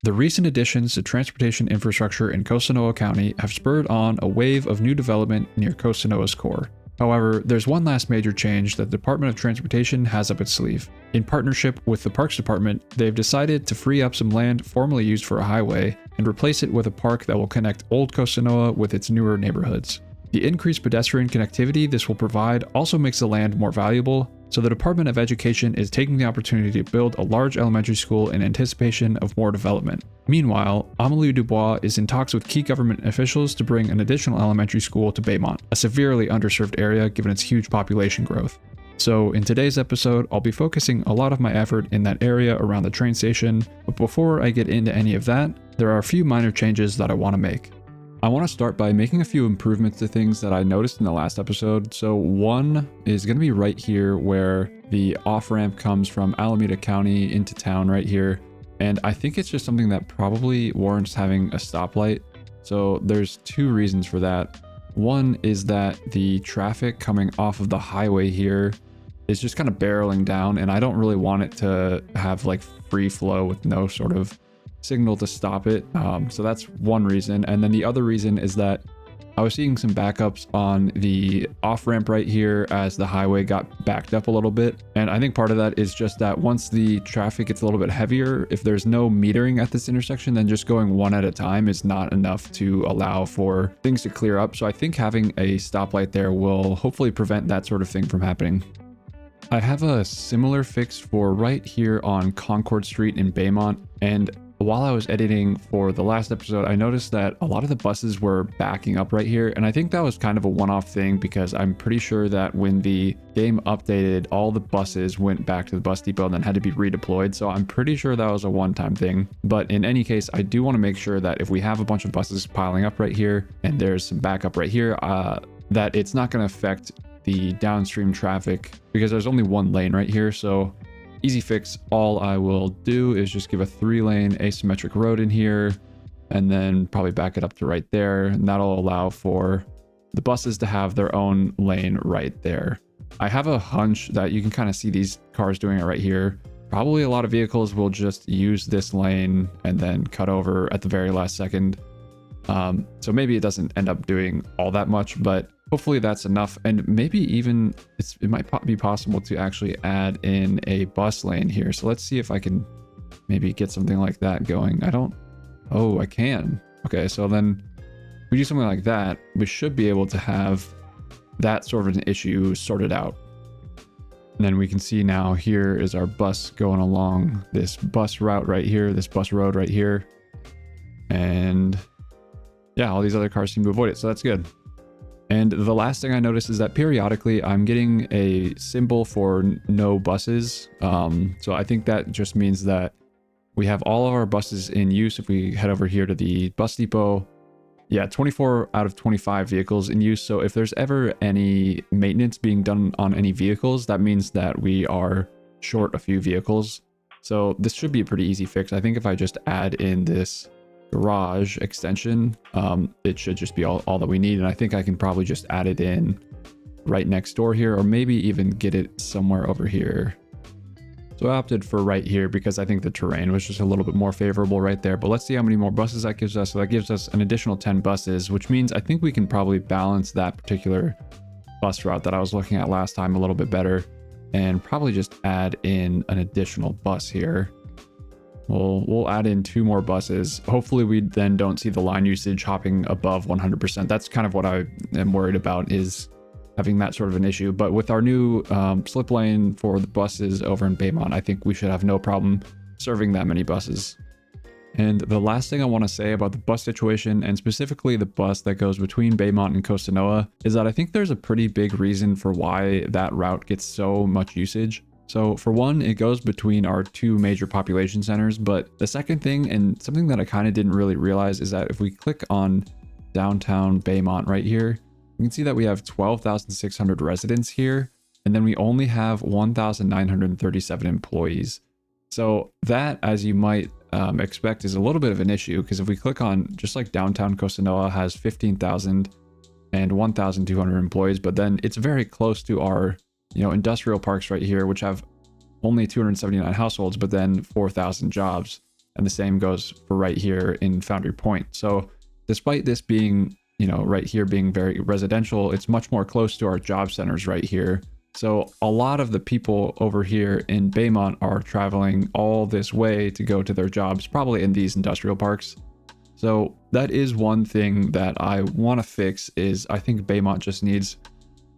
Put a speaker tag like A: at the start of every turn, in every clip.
A: The recent additions to transportation infrastructure in Costanoa County have spurred on a wave of new development near Costanoa's core. However, there's one last major change that the Department of Transportation has up its sleeve. In partnership with the Parks Department, they've decided to free up some land formerly used for a highway and replace it with a park that will connect Old Costanoa with its newer neighborhoods. The increased pedestrian connectivity this will provide also makes the land more valuable, so the Department of Education is taking the opportunity to build a large elementary school in anticipation of more development. Meanwhile, Amelie Dubois is in talks with key government officials to bring an additional elementary school to Baiemont, a severely underserved area given its huge population growth. So in today's episode, I'll be focusing a lot of my effort in that area around the train station, but before I get into any of that, there are a few minor changes that I want to make. I want to start by making a few improvements to things that I noticed in the last episode. So one is going to be right here where the off-ramp comes from Alameda County into town right here. And I think it's just something that probably warrants having a stoplight. So there's two reasons for that. One is that the traffic coming off of the highway here is just kind of barreling down, and I don't really want it to have like free flow with no sort of signal to stop it. So that's one reason. And then the other reason is that I was seeing some backups on the off-ramp right here as the highway got backed up a little bit. And I think part of that is just that once the traffic gets a little bit heavier, if there's no metering at this intersection, then just going one at a time is not enough to allow for things to clear up. So I think having a stoplight there will hopefully prevent that sort of thing from happening. I have a similar fix for right here on Concord Street in Baiemont, and while I was editing for the last episode, I noticed that a lot of the buses were backing up right here, and I think that was kind of a one-off thing because I'm pretty sure that when the game updated, all the buses went back to the bus depot and then had to be redeployed, so I'm pretty sure that was a one-time thing. But in any case, I do want to make sure that if we have a bunch of buses piling up right here and there's some backup right here, that it's not going to affect the downstream traffic because there's only one lane right here. So easy fix. All I will do is just give a 3-lane asymmetric road in here and then probably back it up to right there. And that'll allow for the buses to have their own lane right there. I have a hunch that you can kind of see these cars doing it right here. Probably a lot of vehicles will just use this lane and then cut over at the very last second. So maybe it doesn't end up doing all that much, but hopefully that's enough. And maybe even it might be possible to actually add in a bus lane here. So let's see if I can maybe get something like that going. I can. Okay, so then we do something like that. We should be able to have that sort of an issue sorted out. And then we can see now here is our bus going along this bus route right here, this bus road right here. And yeah, all these other cars seem to avoid it, so that's good. And the last thing I noticed is that periodically I'm getting a symbol for no buses. So I think that just means that we have all of our buses in use. If we head over here to the bus depot, yeah, 24 out of 25 vehicles in use. So if there's ever any maintenance being done on any vehicles, that means that we are short a few vehicles. So this should be a pretty easy fix. I think if I just add in this garage extension, it should just be all that we need. And I think I can probably just add it in right next door here, or maybe even get it somewhere over here. So I opted for right here because I think the terrain was just a little bit more favorable right there. But let's see how many more buses that gives us. So that gives us an additional 10 buses, which means I think we can probably balance that particular bus route that I was looking at last time a little bit better, and probably just add in an additional bus here. We'll add in 2 more buses. Hopefully we then don't see the line usage hopping above 100%. That's kind of what I am worried about, is having that sort of an issue. But with our new slip lane for the buses over in Baiemont, I think we should have no problem serving that many buses. And the last thing I want to say about the bus situation, and specifically the bus that goes between Baiemont and Costanoa, is that I think there's a pretty big reason for why that route gets so much usage. So for one, it goes between our 2 major population centers. But the second thing, and something that I kind of didn't really realize, is that if we click on downtown Baiemont right here, we can see that we have 12,600 residents here, and then we only have 1,937 employees. So that, as you might expect, is a little bit of an issue, because if we click on, just like downtown Costanoa has 15,000 and 1,200 employees, but then it's very close to our industrial parks right here, which have only 279 households, but then 4,000 jobs. And the same goes for right here in Foundry Point. So despite this being, right here being very residential, it's much more close to our job centers right here. So a lot of the people over here in Baiemont are traveling all this way to go to their jobs, probably in these industrial parks. So that is one thing that I want to fix. Is I think Baiemont just needs,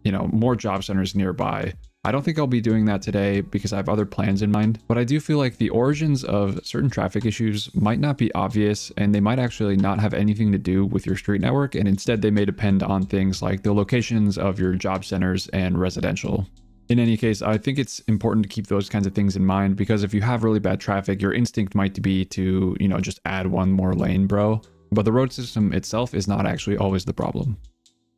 A: more job centers nearby. I don't think I'll be doing that today because I have other plans in mind, but I do feel like the origins of certain traffic issues might not be obvious, and they might actually not have anything to do with your street network, and instead they may depend on things like the locations of your job centers and residential. In any case, I think it's important to keep those kinds of things in mind, because if you have really bad traffic, your instinct might be to, just add one more lane, bro. But the road system itself is not actually always the problem.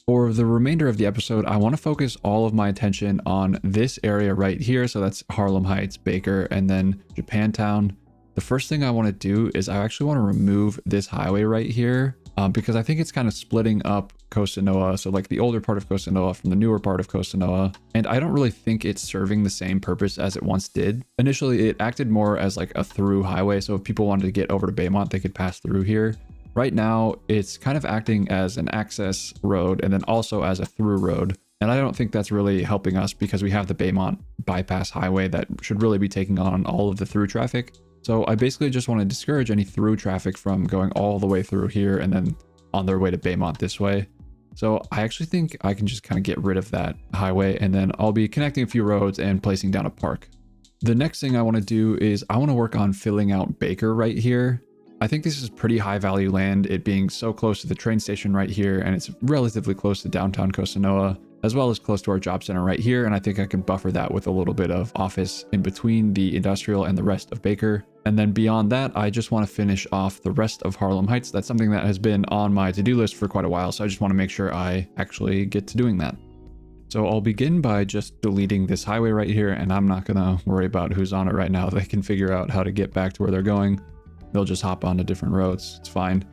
A: For the remainder of the episode, I want to focus all of my attention on this area right here. So that's Harlem Heights, Baker, and then Japantown. The first thing I want to do is I actually want to remove this highway right here, because I think it's kind of splitting up Costanoa. So like the older part of Costanoa from the newer part of Costanoa. And I don't really think it's serving the same purpose as it once did. Initially, it acted more as like a through highway. So if people wanted to get over to Baiemont, they could pass through here. Right now, it's kind of acting as an access road and then also as a through road. And I don't think that's really helping us because we have the Baiemont bypass highway that should really be taking on all of the through traffic. So I basically just want to discourage any through traffic from going all the way through here and then on their way to Baiemont this way. So I actually think I can just kind of get rid of that highway, and then I'll be connecting a few roads and placing down a park. The next thing I want to do is I want to work on filling out Baker right here. I think this is pretty high value land, it being so close to the train station right here, and it's relatively close to downtown Costanoa, as well as close to our job center right here. And I think I can buffer that with a little bit of office in between the industrial and the rest of Baker. And then beyond that, I just want to finish off the rest of Harlem Heights. That's something that has been on my to-do list for quite a while, so I just want to make sure I actually get to doing that. So I'll begin by just deleting this highway right here, and I'm not gonna worry about who's on it right now. They can figure out how to get back to where they're going. They'll just hop onto different roads. It's fine.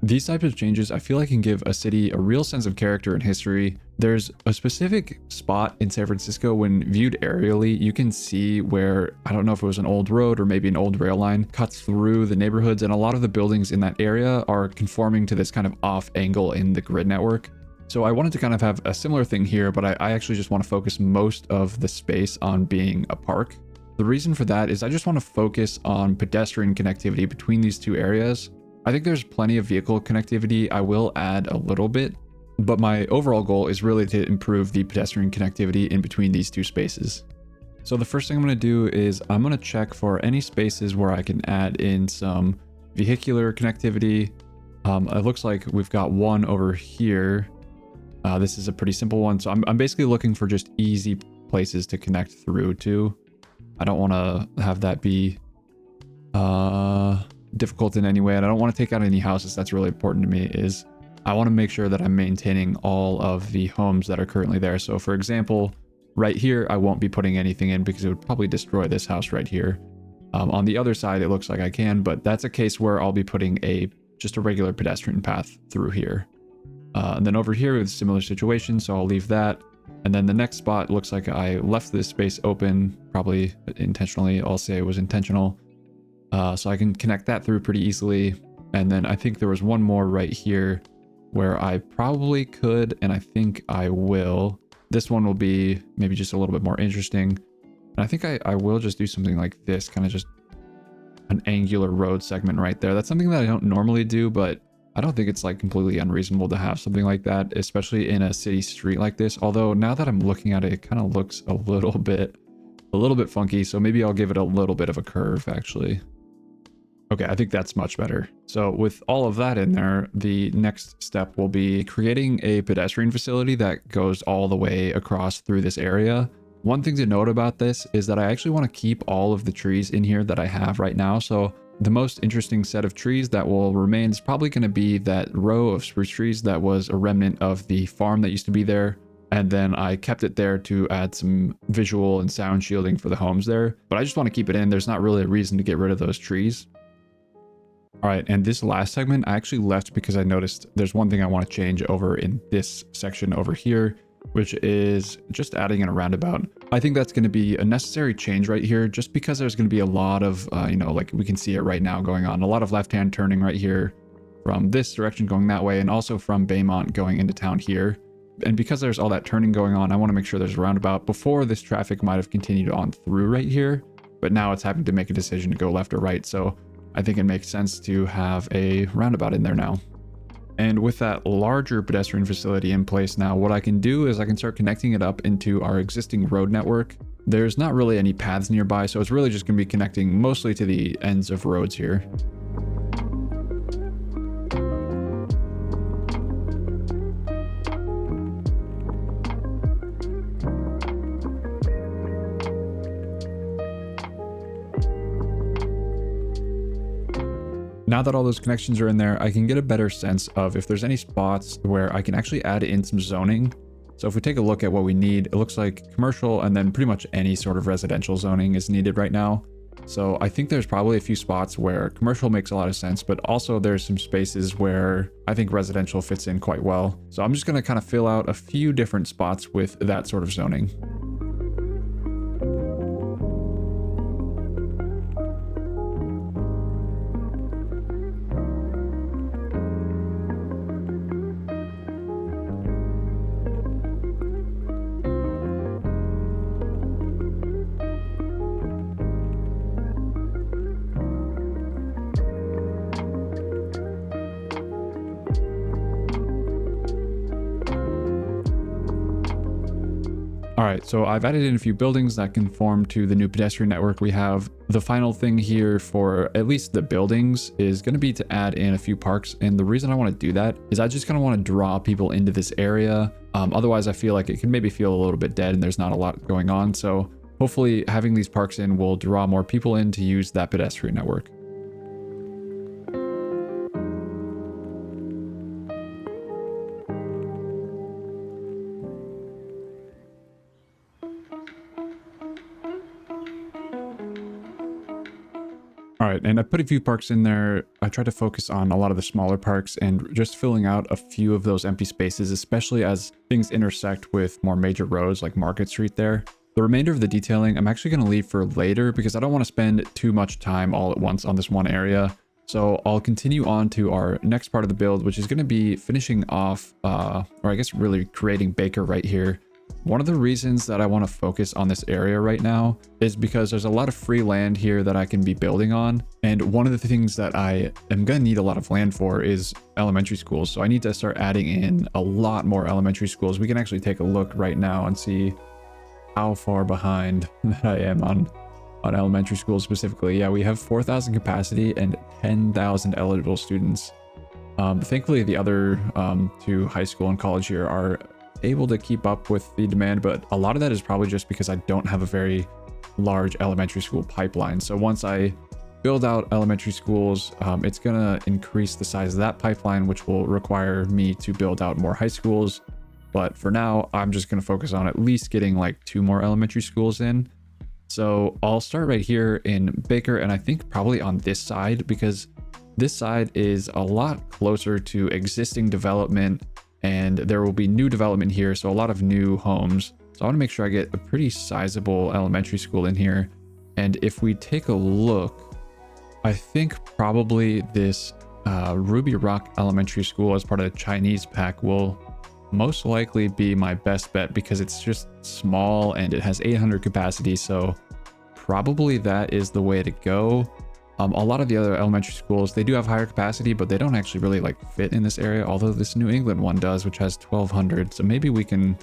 A: These types of changes I feel like can give a city a real sense of character and history. There's a specific spot in San Francisco when viewed aerially, you can see where, I don't know if it was an old road or maybe an old rail line, cuts through the neighborhoods, and a lot of the buildings in that area are conforming to this kind of off angle in the grid network. So I wanted to kind of have a similar thing here, but I actually just want to focus most of the space on being a park. The reason for that is I just want to focus on pedestrian connectivity between these two areas. I think there's plenty of vehicle connectivity. I will add a little bit, but my overall goal is really to improve the pedestrian connectivity in between these two spaces. So the first thing I'm going to do is I'm going to check for any spaces where I can add in some vehicular connectivity. It looks like we've got one over here. This is a pretty simple one. So I'm basically looking for just easy places to connect through to. I don't want to have that be difficult in any way, and I don't want to take out any houses. That's really important to me. Is I want to make sure that I'm maintaining all of the homes that are currently there. So for example, right here, I won't be putting anything in because it would probably destroy this house right here. On the other side, it looks like I can, but that's a case where I'll be putting just a regular pedestrian path through here. And then over here, it's a similar situation, so I'll leave that. And then the next spot looks like I left this space open, probably intentionally. I'll say it was intentional. So I can connect that through pretty easily. And then I think there was one more right here where I probably could, and I think I will. This one will be maybe just a little bit more interesting. And I think I will just do something like this, kind of just an angular road segment right there. That's something that I don't normally do, but I don't think it's like completely unreasonable to have something like that, especially in a city street like this. Although now that I'm looking at it, it kind of looks a little bit funky. So maybe I'll give it a little bit of a curve actually. Okay, I think that's much better. So with all of that in there, the next step will be creating a pedestrian facility that goes all the way across through this area. One thing to note about this is that I actually want to keep all of the trees in here that I have right now. So the most interesting set of trees that will remain is probably going to be that row of spruce trees that was a remnant of the farm that used to be there. And then I kept it there to add some visual and sound shielding for the homes there. But I just want to keep it in. There's not really a reason to get rid of those trees. All right, and this last segment I actually left because I noticed there's one thing I want to change over in this section over here. which is just adding in a roundabout. I think that's going to be a necessary change right here, just because there's going to be a lot of, like we can see it right now going on, a lot of left-hand turning right here from this direction going that way, and also from Baiemont going into town here. And because there's all that turning going on, I want to make sure there's a roundabout. Before, this traffic might have continued on through right here, but now it's having to make a decision to go left or right. So I think it makes sense to have a roundabout in there now. And with that larger pedestrian facility in place now, what I can do is I can start connecting it up into our existing road network. There's not really any paths nearby, so it's really just going to be connecting mostly to the ends of roads here. Now that all those connections are in there, I can get a better sense of if there's any spots where I can actually add in some zoning. So if we take a look at what we need, it looks like commercial and then pretty much any sort of residential zoning is needed right now. So I think there's probably a few spots where commercial makes a lot of sense, but also there's some spaces where I think residential fits in quite well. So I'm just going to kind of fill out a few different spots with that sort of zoning. All right, so I've added in a few buildings that conform to the new pedestrian network we have. The final thing here for at least the buildings is going to be to add in a few parks. And the reason I want to do that is I just kind of want to draw people into this area. Otherwise, I feel like it can maybe feel a little bit dead and there's not a lot going on. So hopefully having these parks in will draw more people in to use that pedestrian network. All right, and I put a few parks in there. I tried to focus on a lot of the smaller parks and just filling out a few of those empty spaces, especially as things intersect with more major roads like Market Street there. The remainder of the detailing, I'm actually going to leave for later because I don't want to spend too much time all at once on this one area. So I'll continue on to our next part of the build, which is going to be finishing off, or I guess really creating Baker right here. One of the reasons that I want to focus on this area right now is because there's a lot of free land here that I can be building on. And one of the things that I am going to need a lot of land for is elementary schools. So I need to start adding in a lot more elementary schools. We can actually take a look right now and see how far behind I am on elementary schools specifically. Yeah, we have 4,000 capacity and 10,000 eligible students. Thankfully, the other two high school and college here are able to keep up with the demand, but a lot of that is probably just because I don't have a very large elementary school pipeline. So once I build out elementary schools, it's gonna increase the size of that pipeline, which will require me to build out more high schools. But for now, I'm just gonna focus on at least getting like 2 more elementary schools in. So I'll start right here in Baker, and I think probably on this side, because this side is a lot closer to existing development and there will be new development here, so a lot of new homes. So I want to make sure I get a pretty sizable elementary school in here. And if we take a look, I think probably this Ruby Rock Elementary School as part of the Chinese pack will most likely be my best bet because it's just small and it has 800 capacity. So probably that is the way to go. A lot of the other elementary schools, they do have higher capacity, but they don't actually really like fit in this area. Although this New England one does, which has 1,200. So maybe we can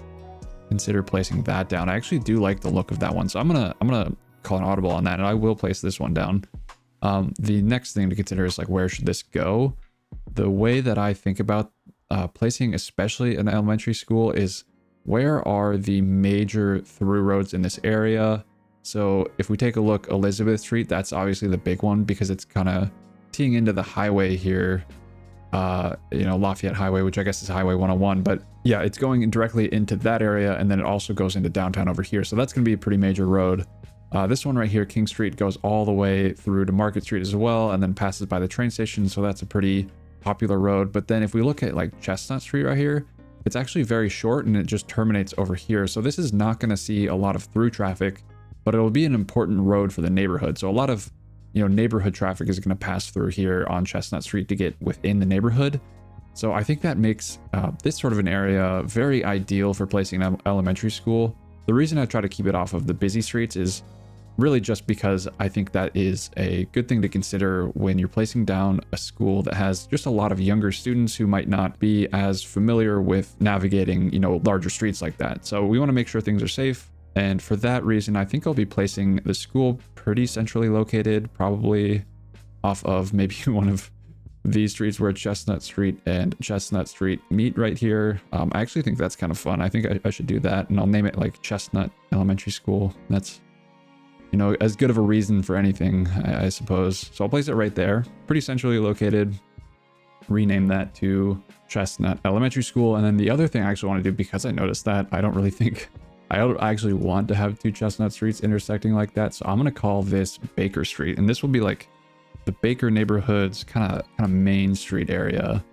A: consider placing that down. I actually do like the look of that one. So I'm gonna call an audible on that, and I will place this one down. The next thing to consider is like, where should this go? The way that I think about placing, especially an elementary school, is where are the major through roads in this area? So if we take a look, Elizabeth Street, that's obviously the big one because it's kind of teeing into the highway here, Lafayette Highway, which I guess is Highway 101. But yeah, it's going directly into that area, and then it also goes into downtown over here. So that's going to be a pretty major road. This one right here, King Street, goes all the way through to Market Street as well, and then passes by the train station. So that's a pretty popular road. But then if we look at like Chestnut Street right here, it's actually very short and it just terminates over here. So this is not going to see a lot of through traffic, but it'll be an important road for the neighborhood. So a lot of, neighborhood traffic is going to pass through here on Chestnut Street to get within the neighborhood. So I think that makes this sort of an area very ideal for placing an elementary school. The reason I try to keep it off of the busy streets is really just because I think that is a good thing to consider when you're placing down a school that has just a lot of younger students who might not be as familiar with navigating, larger streets like that. So we want to make sure things are safe. And for that reason, I think I'll be placing the school pretty centrally located, probably off of maybe one of these streets where Chestnut Street and Chestnut Street meet right here. I actually think that's kind of fun. I think I should do that, and I'll name it like Chestnut Elementary School. That's, as good of a reason for anything, I suppose. So I'll place it right there, pretty centrally located. Rename that to Chestnut Elementary School. And then the other thing I actually want to do, because I noticed that I don't really think I actually want to have two Chestnut Streets intersecting like that. So I'm going to call this Baker Street, and this will be like the Baker neighborhood's kind of main street area.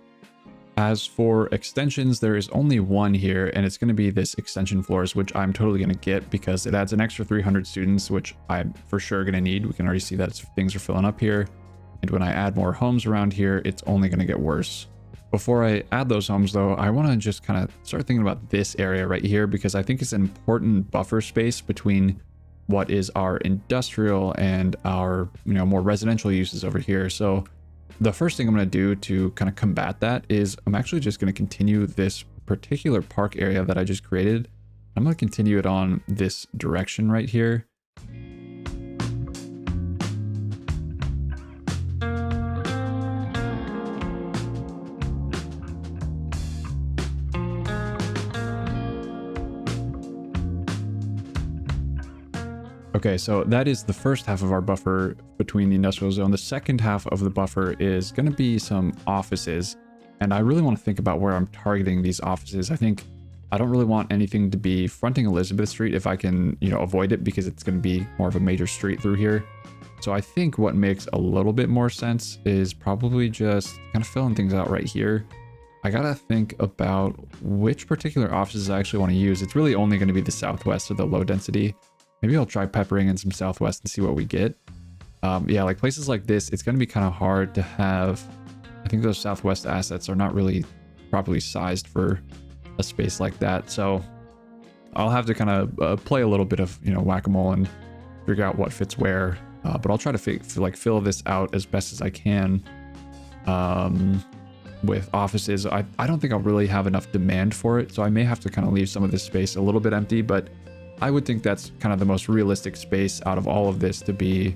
A: As for extensions, there is only one here, and it's going to be this extension floors, which I'm totally going to get because it adds an extra 300 students, which I'm for sure going to need. We can already see that things are filling up here. And when I add more homes around here, it's only going to get worse. Before I add those homes, though, I want to just kind of start thinking about this area right here, because I think it's an important buffer space between what is our industrial and our, more residential uses over here. So the first thing I'm going to do to kind of combat that is I'm actually just going to continue this particular park area that I just created. I'm going to continue it on this direction right here. Okay, so that is the first half of our buffer between the industrial zone. The second half of the buffer is going to be some offices, and I really want to think about where I'm targeting these offices. I think I don't really want anything to be fronting Elizabeth Street if I can, avoid it, because it's going to be more of a major street through here. So I think what makes a little bit more sense is probably just kind of filling things out right here. I gotta think about which particular offices I actually want to use. It's really only going to be the southwest or the low density. Maybe I'll try peppering in some southwest and see what we get. Yeah, like places like this, it's going to be kind of hard to have. I think those southwest assets are not really properly sized for a space like that. So I'll have to kind of play a little bit of, whack-a-mole and figure out what fits where. But I'll try to fill this out as best as I can. With offices, I don't think I'll really have enough demand for it. So I may have to kind of leave some of this space a little bit empty, but I would think that's kind of the most realistic space out of all of this to be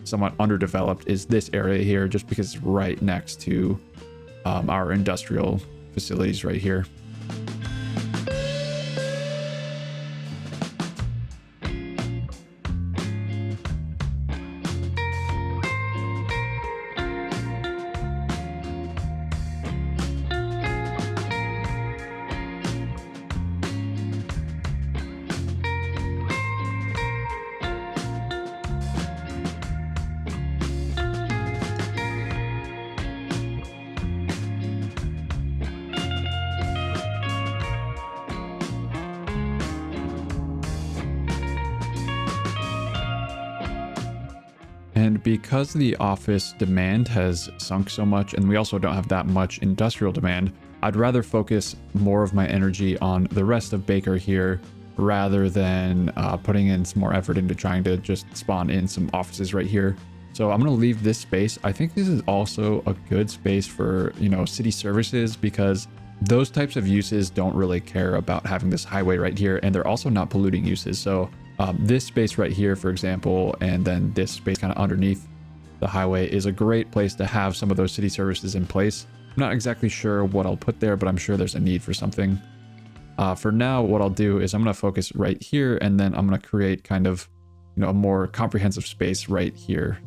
A: somewhat underdeveloped is this area here, just because it's right next to our industrial facilities right here. And because the office demand has sunk so much, and we also don't have that much industrial demand, I'd rather focus more of my energy on the rest of Baker here rather than putting in some more effort into trying to just spawn in some offices right here. So I'm going to leave this space. I think this is also a good space for, city services, because those types of uses don't really care about having this highway right here, and they're also not polluting uses. So this space right here, for example, and then this space kind of underneath the highway is a great place to have some of those city services in place. I'm not exactly sure what I'll put there, but I'm sure there's a need for something. For now, what I'll do is I'm going to focus right here, and then I'm going to create kind of, a more comprehensive space right here.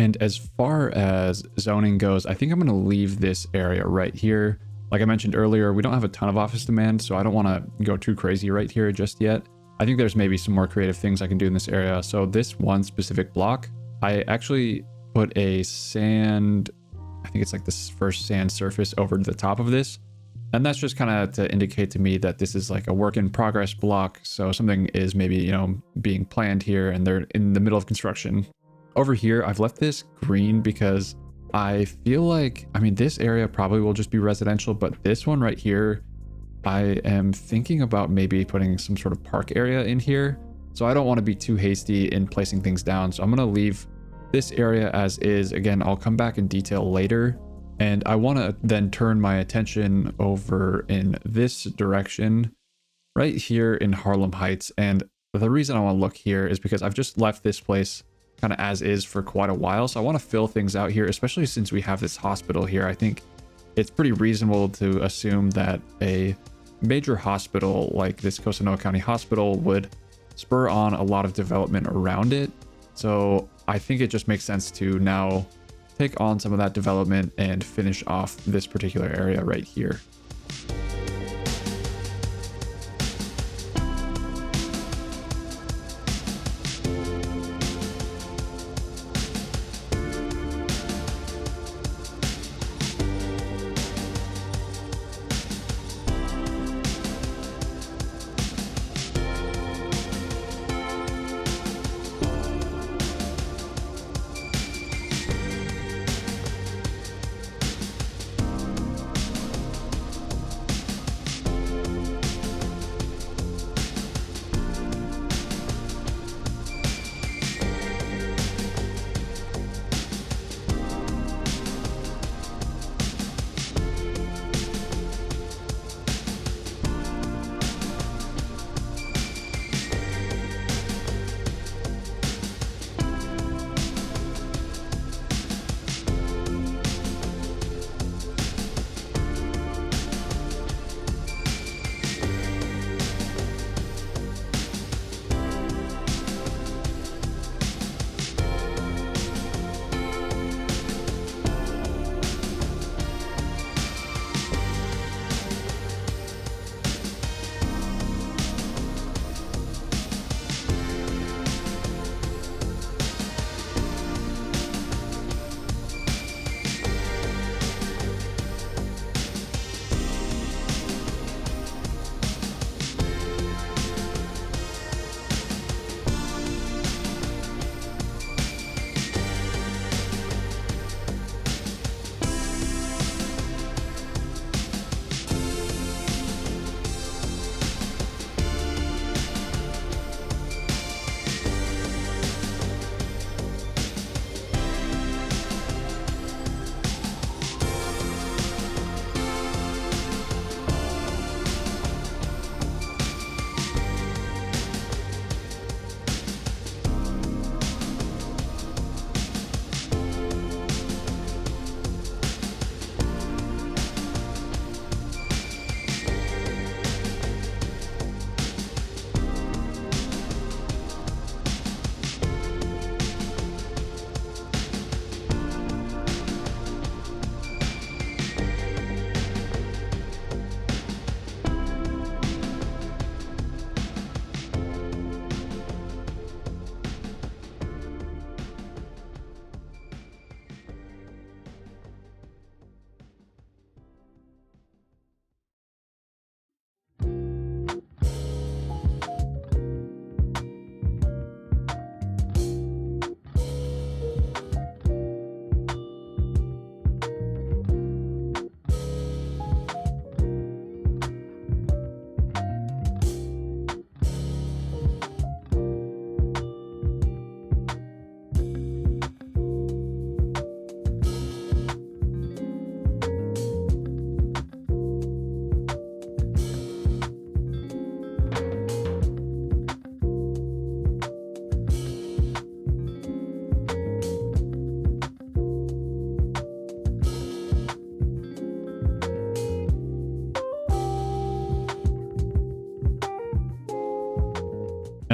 A: And as far as zoning goes, I think I'm going to leave this area right here. Like I mentioned earlier, we don't have a ton of office demand, so I don't want to go too crazy right here just yet. I think there's maybe some more creative things I can do in this area. So this one specific block, I actually put a sand, I think it's like this first sand surface over the top of this. And that's just kind of to indicate to me that this is like a work in progress block. So something is maybe, you know, being planned here and they're in the middle of construction. Over here, I've left this green because I feel like, I mean, this area probably will just be residential, but this one right here, I am thinking about maybe putting some sort of park area in here. So I don't want to be too hasty in placing things down. So I'm going to leave this area as is. Again, I'll come back in detail later. And I want to then turn my attention over in this direction right here in Harlem Heights. And the reason I want to look here is because I've just left this place kind of as is for quite a while. So I want to fill things out here, especially since we have this hospital here. I think it's pretty reasonable to assume that a major hospital like this Costanoa County Hospital would spur on a lot of development around it. So I think it just makes sense to now take on some of that development and finish off this particular area right here.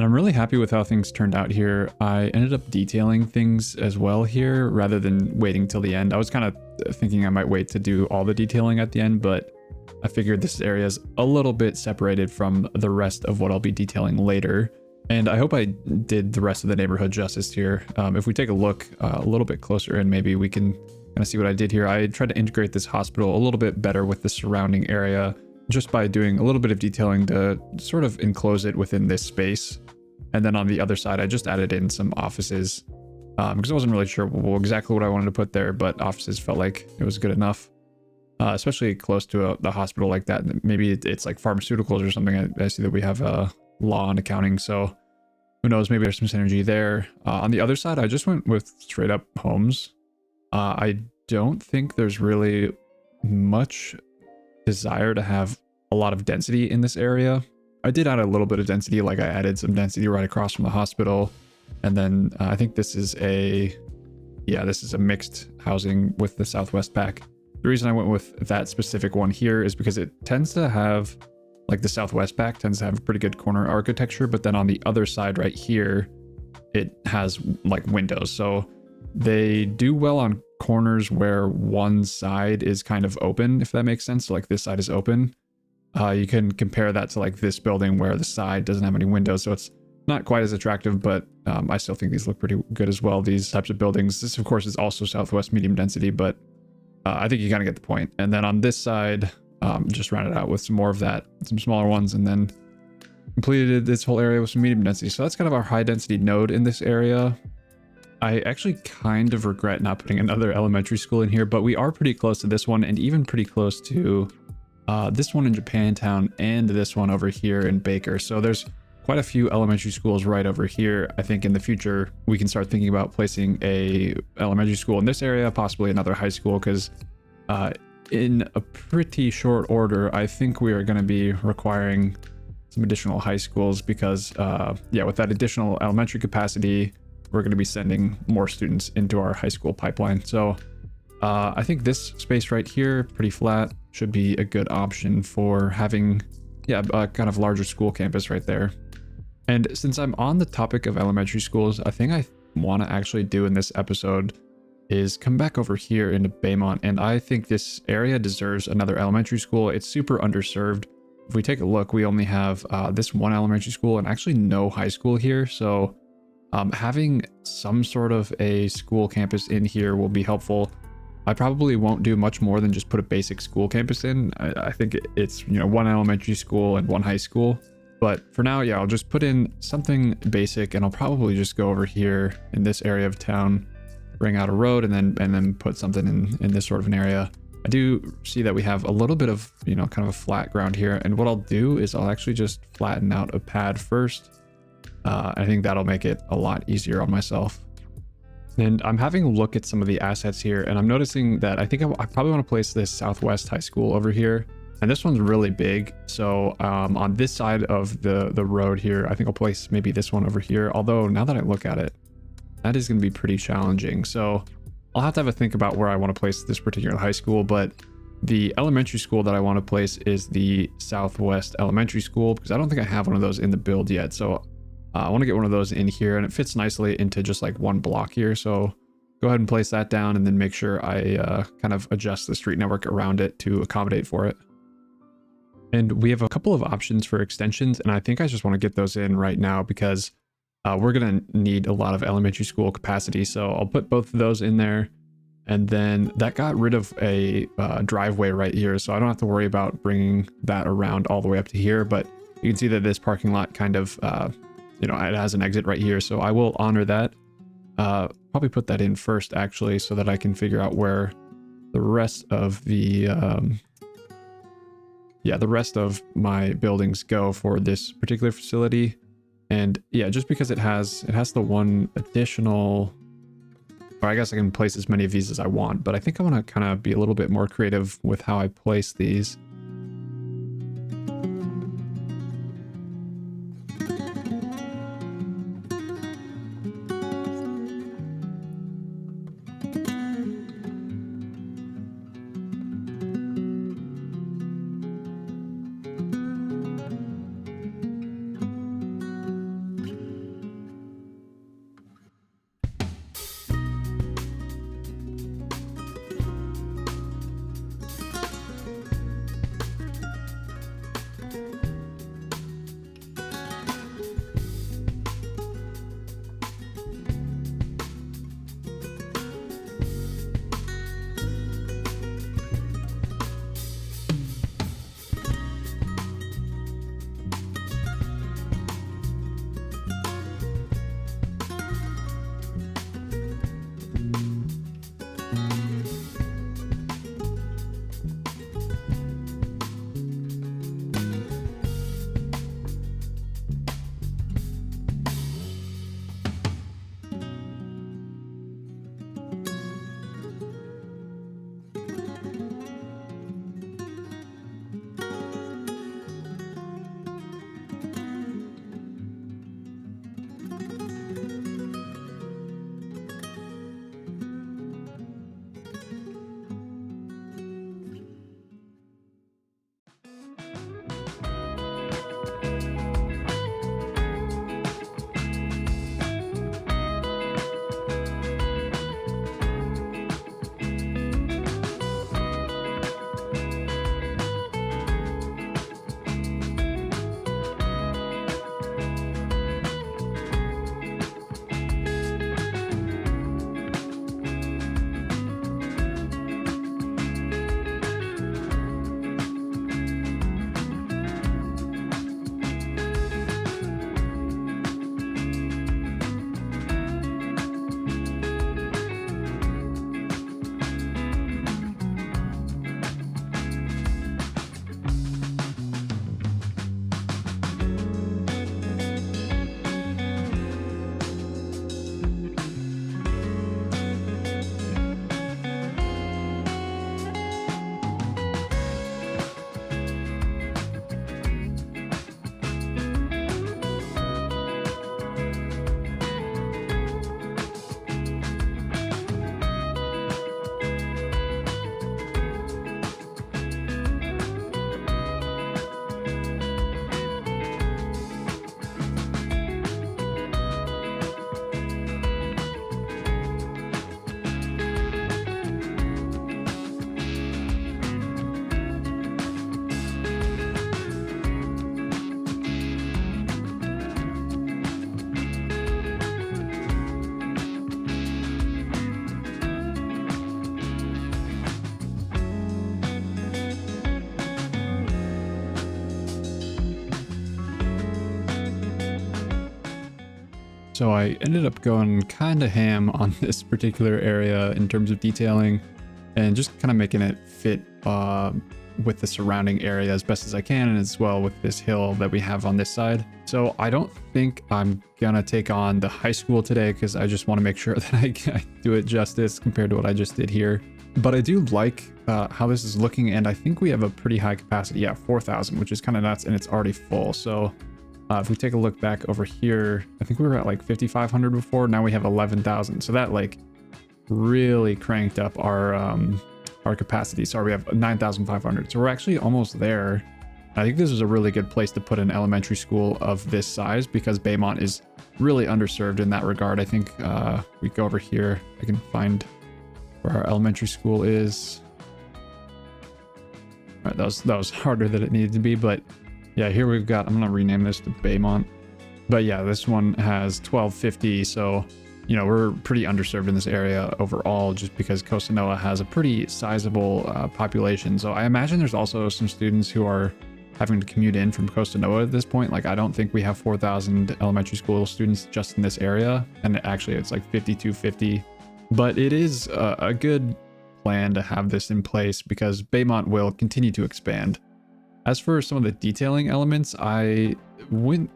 A: And I'm really happy with how things turned out here. I ended up detailing things as well here rather than waiting till the end. I was kind of thinking I might wait to do all the detailing at the end, but I figured this area is a little bit separated from the rest of what I'll be detailing later. And I hope I did the rest of the neighborhood justice here. If we take a look a little bit closer and maybe we can kind of see what I did here. I tried to integrate this hospital a little bit better with the surrounding area just by doing a little bit of detailing to sort of enclose it within this space. And then on the other side, I just added in some offices because I wasn't really sure exactly what I wanted to put there, but offices felt like it was good enough, especially close to the hospital like that. Maybe it's like pharmaceuticals or something. I see that we have law and accounting, so who knows, maybe there's some synergy there. On the other side, I just went with straight up homes. I don't think there's really much desire to have a lot of density in this area. I did add a little bit of density, like I added some density right across from the hospital. And then I think this is a mixed housing with the Southwest pack. The reason I went with that specific one here is because it tends to have, like the Southwest pack tends to have a pretty good corner architecture, but then on the other side right here, it has like windows. So they do well on corners where one side is kind of open, if that makes sense. So like this side is open. You can compare that to like this building where the side doesn't have any windows. So it's not quite as attractive, but I still think these look pretty good as well. These types of buildings. This of course is also Southwest medium density, but I think you kind of get the point. And then on this side, just rounded out with some more of that, some smaller ones, and then completed this whole area with some medium density. So that's kind of our high density node in this area. I actually kind of regret not putting another elementary school in here, but we are pretty close to this one and even pretty close to this one in Japantown and this one over here in Baker. So there's quite a few elementary schools right over here. I think in the future, we can start thinking about placing a elementary school in this area, possibly another high school, because in a pretty short order, I think we are going to be requiring some additional high schools because, with that additional elementary capacity, we're going to be sending more students into our high school pipeline. So I think this space right here, pretty flat, should be a good option for having, a kind of larger school campus right there. And since I'm on the topic of elementary schools, I think I want to actually do in this episode is come back over here into Baiemont, and I think this area deserves another elementary school. It's super underserved. If we take a look, we only have this one elementary school and actually no high school here. So having some sort of a school campus in here will be helpful. I probably won't do much more than just put a basic school campus in. I think it's, one elementary school and one high school. But for now, I'll just put in something basic, and I'll probably just go over here in this area of town, bring out a road, and then put something in this sort of an area. I do see that we have a little bit of, kind of a flat ground here. And what I'll do is I'll actually just flatten out a pad first. I think that'll make it a lot easier on myself. And I'm having a look at some of the assets here, and I'm noticing that I think I probably want to place this Southwest High School over here. And this one's really big. So on this side of the road here, I think I'll place maybe this one over here. Although now that I look at it, that is going to be pretty challenging. So I'll have to have a think about where I want to place this particular high school. But the elementary school that I want to place is the Southwest Elementary School, because I don't think I have one of those in the build yet. So I want to get one of those in here, and it fits nicely into just like one block here. So go ahead and place that down, and then make sure I kind of adjust the street network around it to accommodate for it. And we have a couple of options for extensions, and I think I just want to get those in right now because we're going to need a lot of elementary school capacity. So I'll put both of those in there. And then that got rid of a driveway right here. So I don't have to worry about bringing that around all the way up to here. But you can see that this parking lot kind of, it has an exit right here. So I will honor that. Probably put that in first, actually, so that I can figure out where the rest of the rest of my buildings go for this particular facility. And just because it has the one additional, or I guess I can place as many of these as I want, but I think I want to kind of be a little bit more creative with how I place these. So I ended up going kind of ham on this particular area in terms of detailing and just kind of making it fit with the surrounding area as best as I can, and as well with this hill that we have on this side. So I don't think I'm gonna take on the high school today because I just want to make sure that I do it justice compared to what I just did here. But I do like how this is looking, and I think we have a pretty high capacity. Yeah, 4,000, which is kind of nuts, and it's already full. So if we take a look back over here, I think we were at like 5,500 before. Now we have 11,000. So that like really cranked up our capacity. Sorry, we have 9,500. So we're actually almost there. I think this is a really good place to put an elementary school of this size because Baiemont is really underserved in that regard. I think we go over here. I can find where our elementary school is. All right, that was harder than it needed to be, but yeah, here we've got, I'm gonna rename this to Baiemont. But yeah, this one has 1250, so you know, we're pretty underserved in this area overall just because Costanoa has a pretty sizable population. So I imagine there's also some students who are having to commute in from Costanoa at this point. Like, I don't think we have 4,000 elementary school students just in this area. And actually, it's like 5,250. But it is a good plan to have this in place because Baiemont will continue to expand. As for some of the detailing elements, I went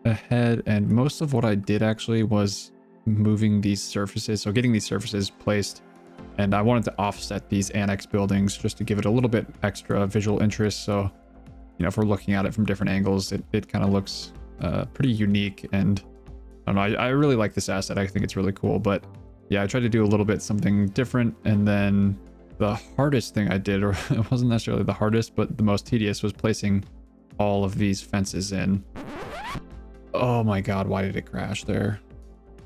A: ahead and most of what I did actually was moving these surfaces, so getting these surfaces placed, and I wanted to offset these annex buildings just to give it a little bit extra visual interest. So you know, if we're looking at it from different angles, it kind of looks pretty unique, and I don't know, I really like this asset. I think it's really cool. But yeah, I tried to do a little bit something different, and then the hardest thing I did, or it wasn't necessarily the hardest but the most tedious, was placing all of these fences in. Oh my god, why did it crash there?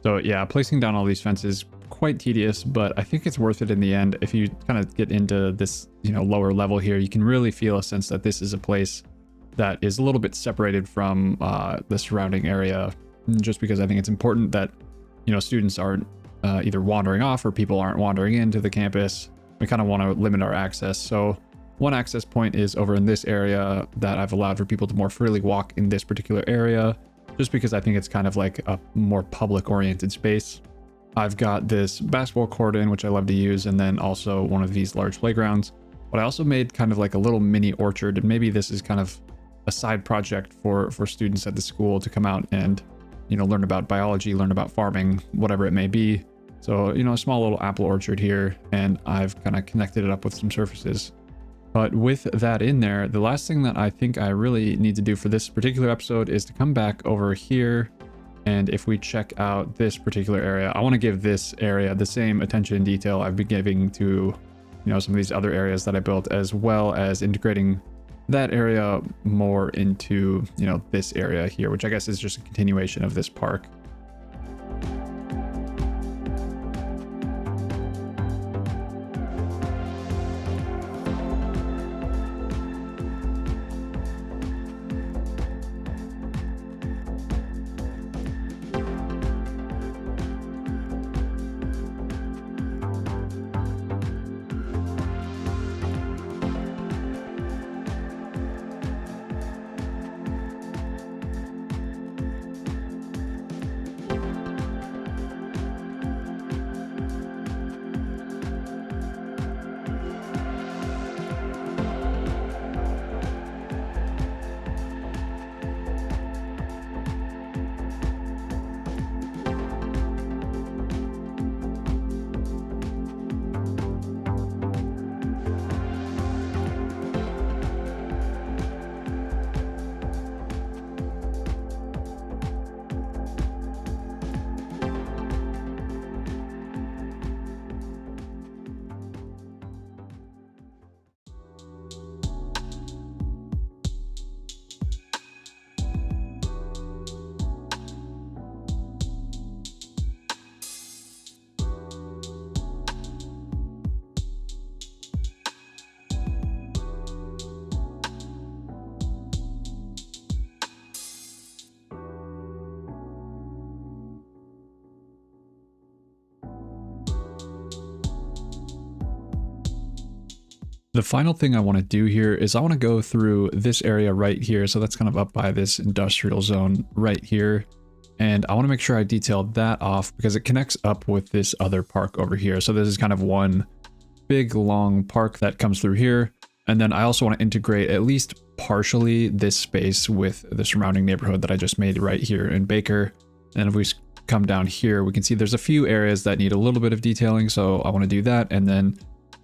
A: So yeah, placing down all these fences, quite tedious, but I think it's worth it in the end. If you kind of get into this, you know, lower level here, you can really feel a sense that this is a place that is a little bit separated from the surrounding area, just because I think it's important that, you know, students aren't either wandering off or people aren't wandering into the campus. We kind of want to limit our access. So one access point is over in this area that I've allowed for people to more freely walk in this particular area, just because I think it's kind of like a more public oriented space. I've got this basketball court in, which I love to use, and then also one of these large playgrounds. But I also made kind of like a little mini orchard, and maybe this is kind of a side project for students at the school to come out and, you know, learn about biology, learn about farming, whatever it may be. So, you know, a small little apple orchard here, and I've kind of connected it up with some surfaces. But with that in there, the last thing that I think I really need to do for this particular episode is to come back over here. And if we check out this particular area, I want to give this area the same attention and detail I've been giving to, you know, some of these other areas that I built, as well as integrating that area more into, you know, this area here, which I guess is just a continuation of this park. The final thing I want to do here is I want to go through this area right here. So that's kind of up by this industrial zone right here. And I want to make sure I detailed that off because it connects up with this other park over here. So this is kind of one big long park that comes through here. And then I also want to integrate at least partially this space with the surrounding neighborhood that I just made right here in Baker. And if we come down here, we can see there's a few areas that need a little bit of detailing. So I want to do that. And then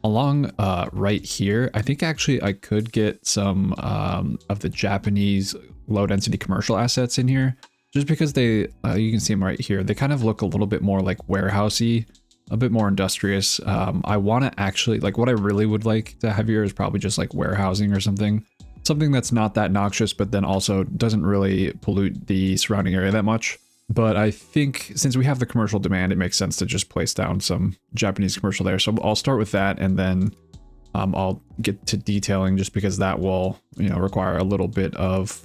A: along right here, I think actually I could get some of the Japanese low density commercial assets in here. Just because they, you can see them right here, they kind of look a little bit more like warehousey, a bit more industrious. I want to actually, like what I really would like to have here is probably just like warehousing or something. Something that's not that noxious, but then also doesn't really pollute the surrounding area that much. But I think since we have the commercial demand, it makes sense to just place down some Japanese commercial there. So I'll start with that and then I'll get to detailing just because that will, you know, require a little bit of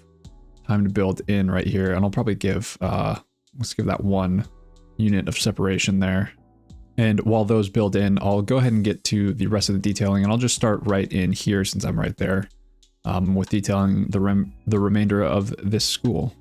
A: time to build in right here. And I'll probably give, let's give that 1 unit of separation there. And while those build in, I'll go ahead and get to the rest of the detailing and I'll just start right in here since I'm right there with detailing the remainder of this school.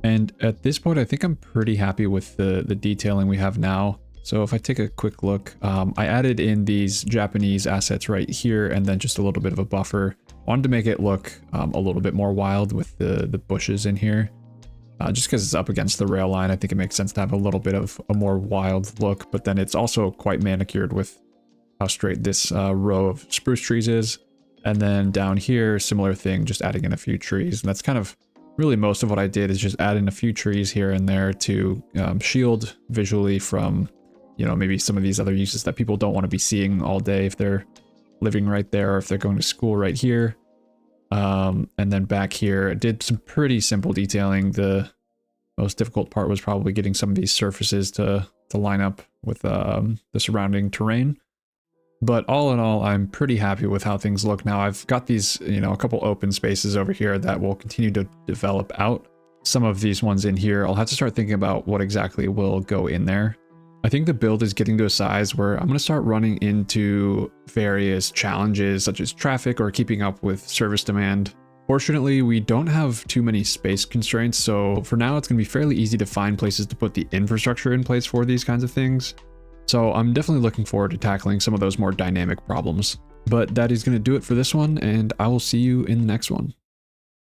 A: And at this point, I think I'm pretty happy with the detailing we have now. So if I take a quick look, I added in these Japanese assets right here and then just a little bit of a buffer. Wanted to make it look a little bit more wild with the bushes in here. Just because it's up against the rail line, I think it makes sense to have a little bit of a more wild look, but then it's also quite manicured with how straight this row of spruce trees is. And then down here, similar thing, just adding in a few trees. And that's kind of really most of what I did is just add in a few trees here and there to shield visually from, you know, maybe some of these other uses that people don't want to be seeing all day if they're living right there or if they're going to school right here. And then back here, I did some pretty simple detailing. The most difficult part was probably getting some of these surfaces to line up with the surrounding terrain. But all in all, I'm pretty happy with how things look now. I've got these, you know, a couple open spaces over here that will continue to develop out. Some of these ones in here, I'll have to start thinking about what exactly will go in there. I think the build is getting to a size where I'm going to start running into various challenges such as traffic or keeping up with service demand. Fortunately, we don't have too many space constraints, so for now it's going to be fairly easy to find places to put the infrastructure in place for these kinds of things. So I'm definitely looking forward to tackling some of those more dynamic problems. But that is going to do it for this one, and I will see you in the next one.